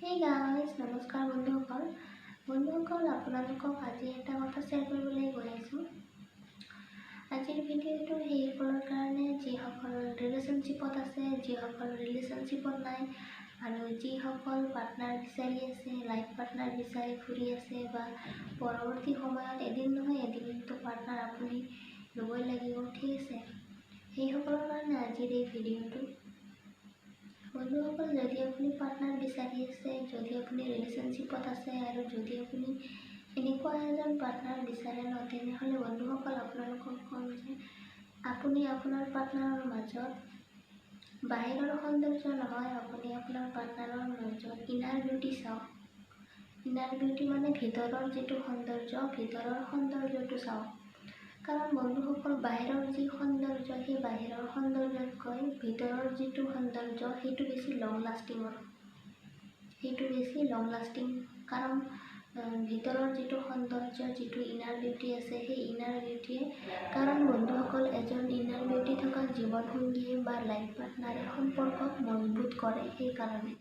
Hey guys, নমস্কাৰ বন্ধুসকল আপোনালোকক আজি এটা কথা শ্বেয়াৰ কৰিবলৈ গৈ আছোঁ। আজিৰ ভিডিঅ'টো সেইসকলৰ কাৰণে যিসকল ৰিলেশ্যনশ্বিপত আছে, যিসকল ৰিলেশ্যনশ্বিপত নাই, আৰু যিসকল পাৰ্টনাৰ বিচাৰি আছে, লাইফ পাৰ্টনাৰ বিচাৰি ফুৰি আছে, বা পৰৱৰ্তী সময়ত এদিন নহয় এদিনতো পাৰ্টনাৰ আপুনি ল'বই লাগিব, ঠিক আছে। সেইসকলৰ কাৰণে আজিৰ এই ভিডিঅ'টো। বন্ধুসকল, যদি আপুনি পাৰ্টনাৰ বিচাৰি আছে, যদি আপুনি ৰিলেশ্যনশ্বিপত আছে, আৰু যদি আপুনি এনেকুৱা এজন পাৰ্টনাৰ বিচাৰে ন, তেনেহ'লে বন্ধুসকল আপোনালোকক ক'ম যে আপুনি আপোনাৰ পাৰ্টনাৰৰ মাজত বাহিৰৰ সৌন্দৰ্য নহয়, আপুনি আপোনাৰ পাৰ্টনাৰৰ মাজত ইনাৰ বিউটি চাওক। ইনাৰ বিউটি মানে ভিতৰৰ যিটো সৌন্দৰ্য, ভিতৰৰ সৌন্দৰ্যটো চাওক। কাৰণ বন্ধুসকল, বাহিৰৰ যি সৌন্দৰ্য, সেই বাহিৰৰ সৌন্দৰ্যতকৈ ভিতৰৰ যিটো সৌন্দৰ্য সেইটো বেছি লং লাষ্টিং, কাৰণ ভিতৰৰ যিটো সৌন্দৰ্য, যিটো ইনাৰ বিউটি আছে, সেই ইনাৰ বিউটিয়ে, কাৰণ বন্ধুসকল, এজন ইনাৰ বিউটি থকা জীৱনসংগীয়ে বা লাইফ পাৰ্টনাৰে সম্পৰ্কক মজবুত কৰে। সেইকাৰণে